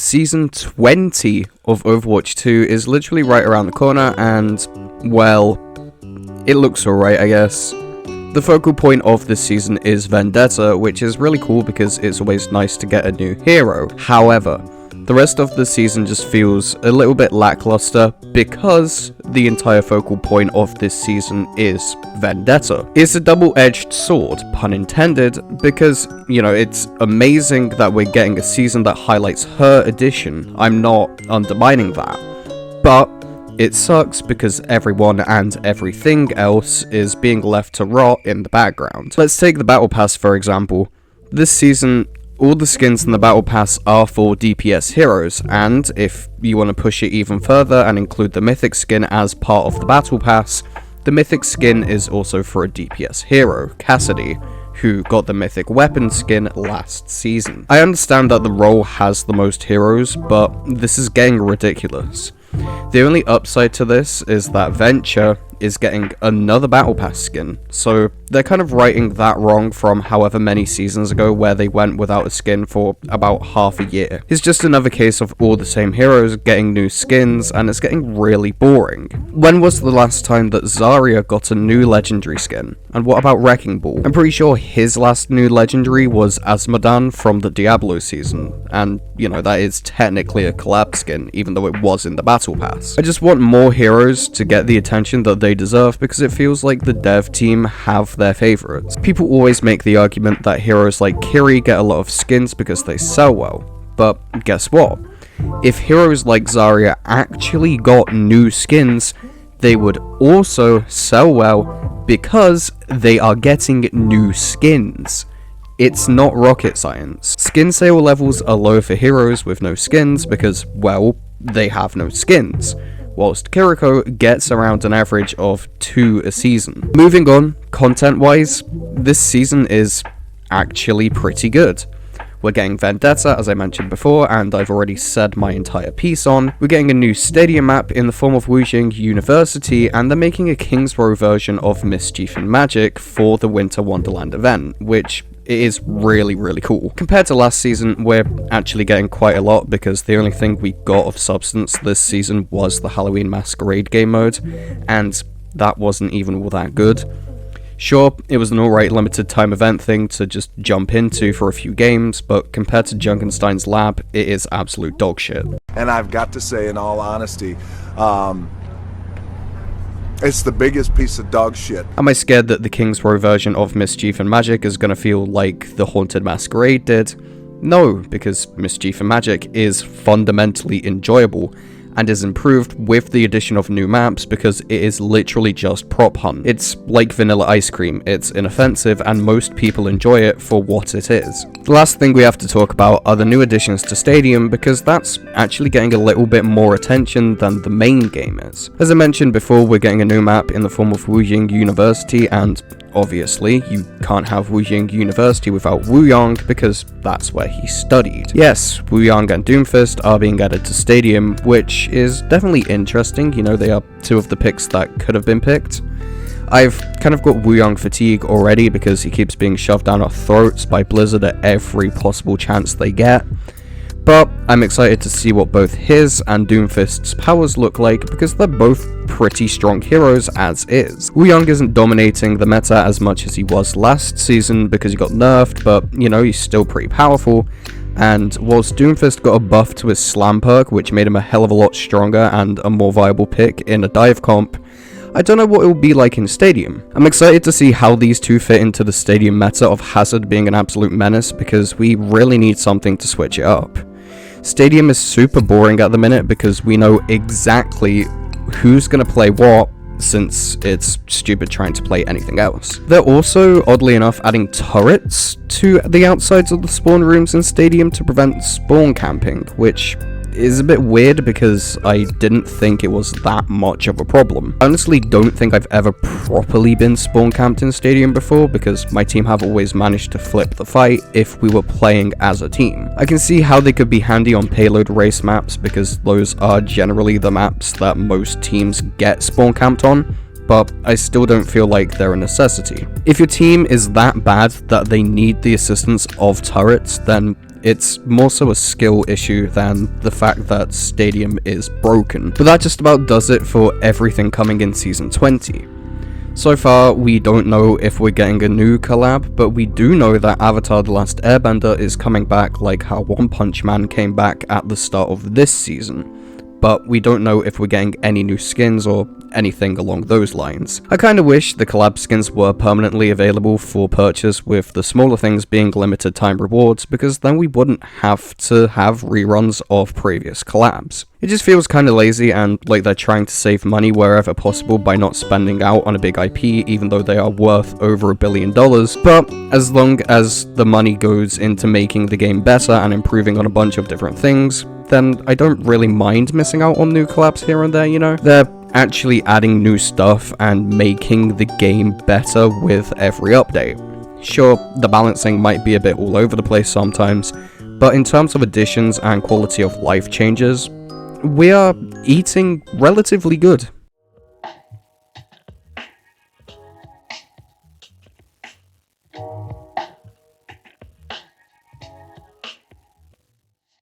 Season 20 of Overwatch 2 is literally right around the corner, and, well, it looks alright, I guess. The focal point of this season is Vendetta, which is really cool because it's always nice to get a new hero. However, the rest of the season just feels a little bit lackluster because the entire focal point of this season is Vendetta. It's a double-edged sword, pun intended, because, you know, it's amazing that we're getting a season that highlights her addition. I'm not undermining that. But it sucks because everyone and everything else is being left to rot in the background. Let's take the Battle Pass for example. This season, all the skins in the Battle Pass are for DPS heroes, and if you want to push it even further and include the Mythic skin as part of the Battle Pass, the Mythic skin is also for a DPS hero, Cassidy, who got the Mythic weapon skin last season. I understand that the role has the most heroes, but this is getting ridiculous. The only upside to this is that Venture is getting another Battle Pass skin, so they're kind of righting that wrong from however many seasons ago where they went without a skin for about half a year. It's just another case of all the same heroes getting new skins, and it's getting really boring. When was the last time that Zarya got a new legendary skin? And what about Wrecking Ball? I'm pretty sure his last new legendary was Asmodan from the Diablo season, and you know, that is technically a collab skin, even though it was in the Battle Pass. I just want more heroes to get the attention that they deserve because it feels like the dev team have their favorites. People always make the argument that heroes like Kiri get a lot of skins because they sell well, but guess what? If heroes like Zarya actually got new skins, they would also sell well because they are getting new skins. It's not rocket science. Skin sale levels are low for heroes with no skins because, well, they have no skins, whilst Kiriko gets around an average of 2 a season. Moving on, content-wise, this season is actually pretty good. We're getting Vendetta, as I mentioned before, and I've already said my entire piece on. We're getting a new stadium map in the form of Wujing University, and they're making a King's Row version of Mischief and Magic for the Winter Wonderland event, which is really, really cool. Compared to last season, we're actually getting quite a lot because the only thing we got of substance this season was the Halloween Masquerade game mode, and that wasn't even all that good. Sure, it was an alright limited time event thing to just jump into for a few games, but compared to Junkenstein's Lab, it is absolute dog shit. And I've got to say, in all honesty, it's the biggest piece of dog shit. Am I scared that the King's Row version of Mischief and Magic is going to feel like the Haunted Masquerade did? No, because Mischief and Magic is fundamentally enjoyable, and is improved with the addition of new maps because it is literally just prop hunt. It's like vanilla ice cream, it's inoffensive and most people enjoy it for what it is. The last thing we have to talk about are the new additions to Stadium because that's actually getting a little bit more attention than the main game is. As I mentioned before, we're getting a new map in the form of Wujing University, and obviously, you can't have Wujing University without Wuyong because that's where he studied. Yes, Wuyong and Doomfist are being added to Stadium, which is definitely interesting. You know, they are two of the picks that could have been picked. I've kind of got Wuyong fatigue already because he keeps being shoved down our throats by Blizzard at every possible chance they get. But I'm excited to see what both his and Doomfist's powers look like because they're both pretty strong heroes as is. Wuyong isn't dominating the meta as much as he was last season because he got nerfed, but you know, he's still pretty powerful. And whilst Doomfist got a buff to his slam perk, which made him a hell of a lot stronger and a more viable pick in a dive comp, I don't know what it will be like in Stadium. I'm excited to see how these two fit into the Stadium meta of Hazard being an absolute menace because we really need something to switch it up. Stadium is super boring at the minute because we know exactly who's going to play what since it's stupid trying to play anything else. They're also, oddly enough, adding turrets to the outsides of the spawn rooms in Stadium to prevent spawn camping, which is a bit weird because I didn't think it was that much of a problem. I honestly don't think I've ever properly been spawn camped in Stadium before because my team have always managed to flip the fight if we were playing as a team. I can see how they could be handy on payload race maps because those are generally the maps that most teams get spawn camped on, but I still don't feel like they're a necessity. If your team is that bad that they need the assistance of turrets, then It's more so a skill issue than the fact that Stadium is broken. But that just about does it for everything coming in Season 20. So far, we don't know if we're getting a new collab, but we do know that Avatar: The Last Airbender is coming back like how One Punch Man came back at the start of this season. But we don't know if we're getting any new skins or anything along those lines. I kinda wish the collab skins were permanently available for purchase, with the smaller things being limited time rewards, because then we wouldn't have to have reruns of previous collabs. It just feels kinda lazy and like they're trying to save money wherever possible by not spending out on a big IP, even though they are worth over $1 billion, but as long as the money goes into making the game better and improving on a bunch of different things, then I don't really mind missing out on new collabs here and there, you know? They're actually adding new stuff and making the game better with every update. Sure, the balancing might be a bit all over the place sometimes, but in terms of additions and quality of life changes, we are eating relatively good.